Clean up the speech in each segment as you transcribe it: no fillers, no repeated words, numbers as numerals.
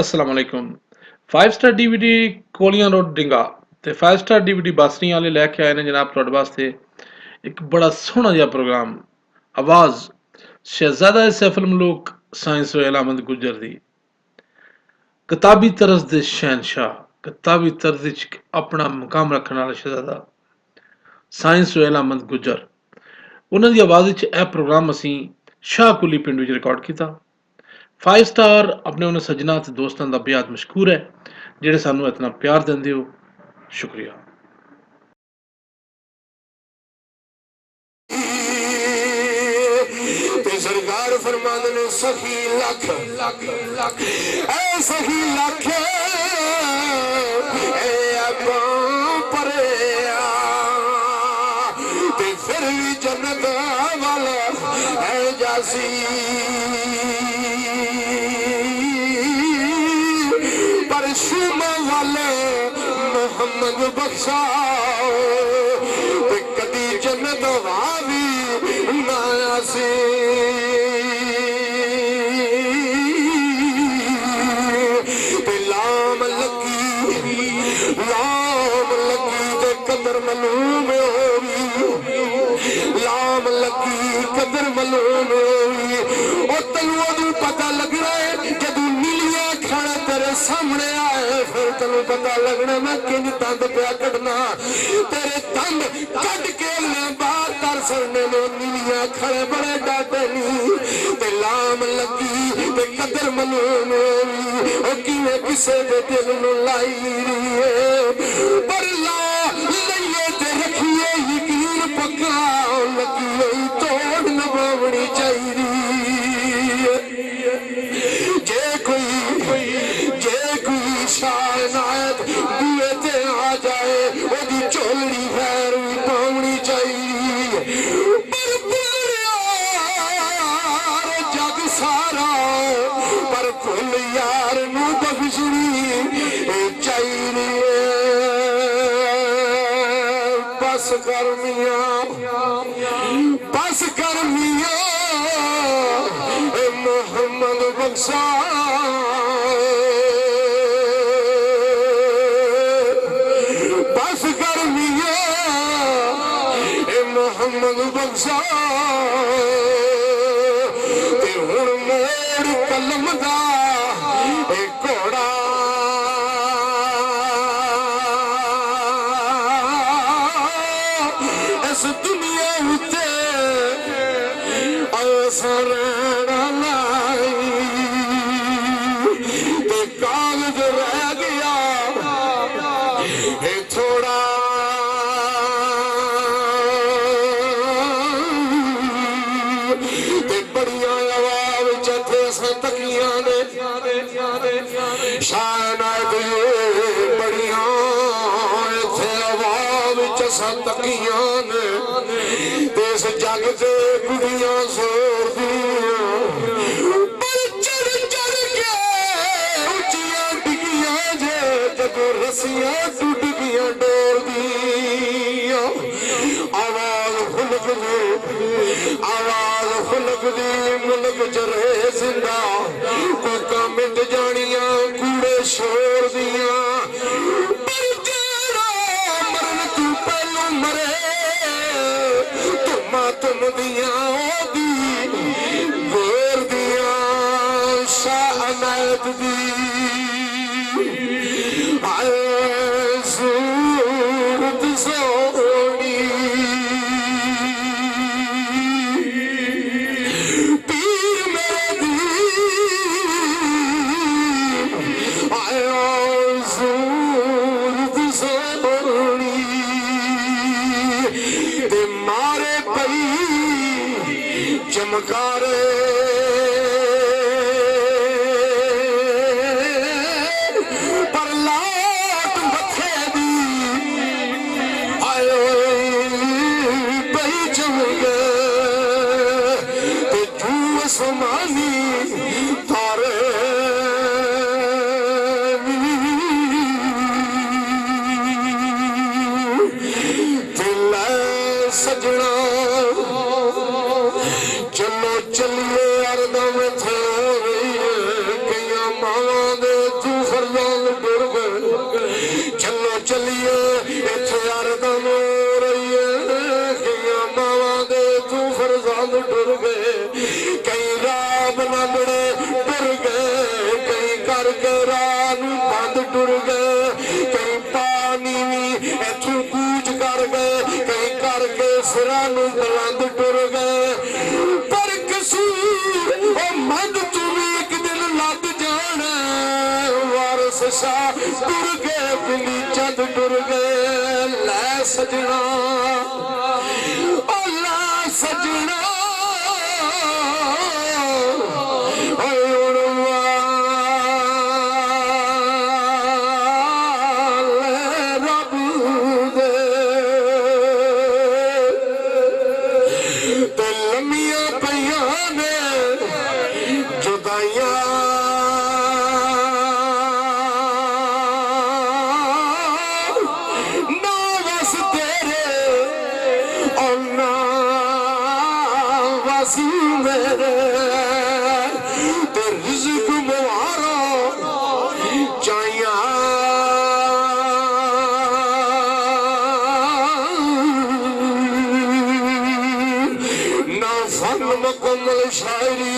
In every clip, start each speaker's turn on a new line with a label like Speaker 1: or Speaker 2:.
Speaker 1: अस्सलाम वालेकुम। 5 star DVD कोलियां road डिंगा ते 5 स्टार DVD बासनी वाले लैके आए ने जनाब तुहाडे वास्ते एक बड़ा सोहना जिहा प्रोग्राम। आवाज शहजादा सैफुल मलूक साइंस सोहेल अहमद गुज्जर दी किताबी तरज दे शहनशाह, किताबी तरज च अपना मकाम रखने वाला शहजादा साइंस सोहेल अहमद गुज्जर उन्हां दी आवाज़ च यह प्रोग्राम असीं शाहकुली पिंड विच रिकॉर्ड कीता। 5 स्टार अपने उन्हें सज्जना ते दोस्तां दा बेहद मशकूर है जेह्ड़े सानू इतना प्यार दिंदे हो। शुक्रिया।
Speaker 2: ते सरकार फरमांदे ने सखी लख ऐ सखी लख ऐ अगों परेआ ते फिर भी जन्नत वाला है जासी पर शुम वाले मोहम्मद बख्शा ते कदी जन्नत वावी नासी लाम लगी ते कदर मलूम होगी लाम लगी कदर मलूम होगी और तेनू उदू पता लगना है जदू नीलिया खाना तेरे सामने आए फिर तेनू पता लगना मैं किंज दंद पिया कटना तेरे दंद कट के बाहर तर सरने में नीलिया खड़े बड़े डाटे नी ते लाम लगी ते कदर मलूम होगी किवें किसे दे दिल नू लाई पर ला लइए ते रखिए यकीन पक्का लगी होई तोड़ नभावनी चाहिए जे कोई शायद बुए ते आ जाए ओदी झोलड़ी खैर भी पावनी चाहिए पर यार जग सारा पर फुल यार नू बख्शनी चाहिए बस कर मियां बस कर मियां मोहम्मद बख्शा बस कर मियां मोहम्मद बख्शा ते हुण मोड़ कलम दा घोड़ा इस दुनिया उत्ते असरण लाई ते कागज रह गया थोड़ा ते बड़िया आवाज जथे तकिया ने शायद बड़िया इथे आवाज तकिया ने इस जग से कुड़ियां सोर चढ़ चढ़ के उचिया डिगिया जे जगो रसियां टूट गया डोर दी आवाज फुलक दी मुल्क च रहे जिंदा कोका मिट जानिया कूड़े शोर दिया पर जेड़ा मरन तू पहलू मरे तुम दिया गोर दिया शाह अनायत दी सूरत सोनी पीर मेरी सूरत सोनी ते मारे पई चमकारे चलिए इत्थे अरदम हो रही है कई मावां दे तू फरजांद टुर गए कई राम ना बड़े टुर गए कई करके राह नूं बंद टुर गए कई पानी भी इत्थों कूच कर गए कई करके सिरां नूं बुलंद टुर गए पर कसूर ओ मंद तू भी एक दिन लग जाना वारस शाह टुर गए बिल्ली चंद टुर गए लै सजना ओ लै सजना शायरी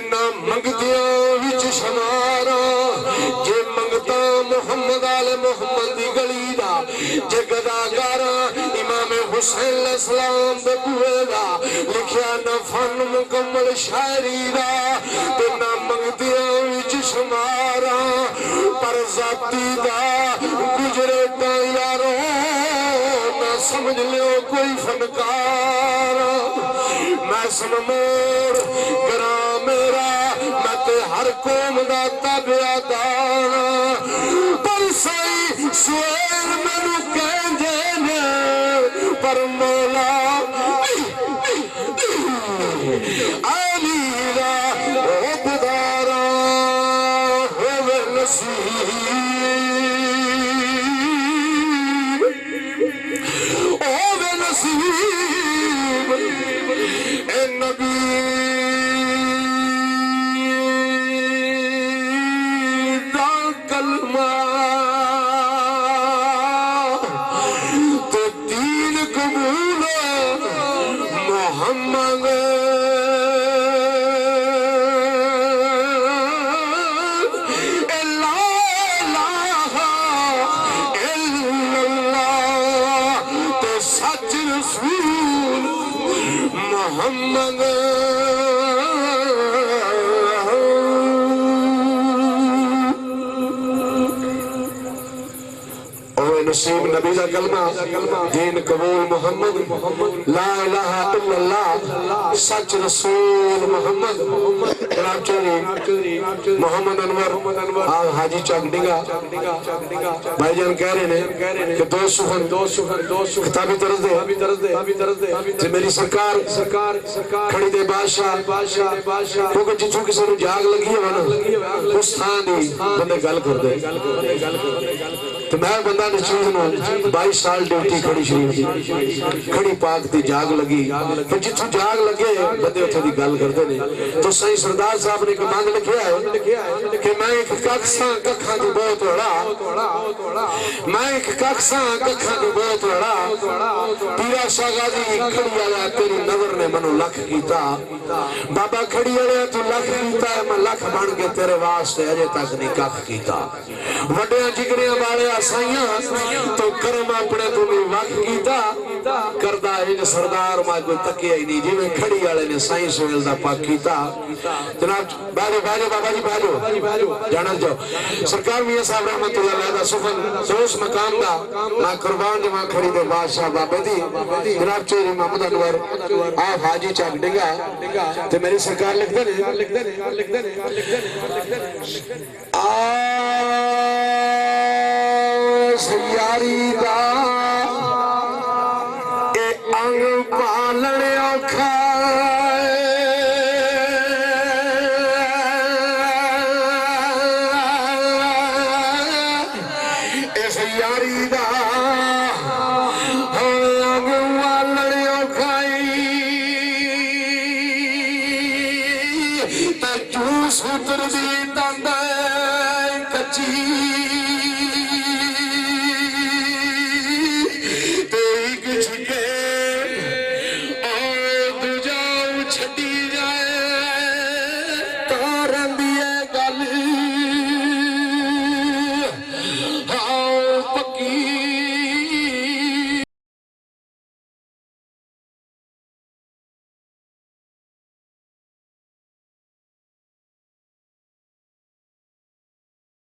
Speaker 2: ना मंगदिया विच शमारा जे मंगता मुहम्मद आले मुहम्मद दी गली दा जे गदाकारा इमाम हुसैन सलाम दे बुए दा लिखिया ना फन मुकम्मल शायरी दा ते ना मंगदिया विच शमारा पर जाती दा गुजरे ता यारो ना समझ लियो कोई फनकार मैं सनमोर करा मेरा मैं ते हर कौम दा ताबेदार पर सही शेर मैनू कहंदे ने पर मौला अली दा ओबदारा होवे नसीब होवे नसीब ए नबी दा कलमा तो दीन कबूल मोहम्मद मोहम्मद नसीब नबी का कलमा दीन कबूल मोहम्मद ला इलाहा इल्लल्लाह सच रसूल मोहम्मद मोहम्मद अनवर आप हाजी चौक डिगा भाईजान कह रहे हैं कि दो सुखन किताबी तरस दे मेरी सरकार खड़ी दे बादशाह क्योंकि जिथों किसी को जाग लगी है ना उस थां दी बंदे गल करदे तो मैं बंदा नचीज 22 साल ड्यूटी खड़ी शरीफ खड़ी पाक दी जाग लगी तो जिथों जाग लगे बंदे उथे दी गल करदे ने तो सही सरदार साहब ने कमांड लिखिया है कि मैं एक कक्षा कखा दी बहुत बड़ा मैं एक कक्षा कखा दी बहुत बड़ा पीरा शाह गाजी खड़ी वाला तेरी नजर ने मनु लख कीता बाबा खड़ी वाले तू लख कीता मैं लख बन के तेरे वास्ते अजे तक नहीं कख कीता वड्डे जिगरियां वाले आसाइयां तो करम अपने तू नहीं वख कीता करदा इन सरदार मा कोई तकिया ही नहीं जिवें खड़ी वाले ने साईं सोहेल दा पाक कीता जनाब बाजो बाबा जी बाजो जाना जाओ सरकार मियां साहब रहमतुल्लाह अलैह दा सुफन दोस्त मकाम दा मैं कुर्बान जमा खड़ी दे बादशाह बाबे दी जनाब चेरी मोहम्मद अनवर आप हाजी चक डिगा ते मेरी सरकार लिखदे ने यारी दा ए अंग पालण औखा इस यारी दा अंग पालण औखा ते जूस उतर दी दंद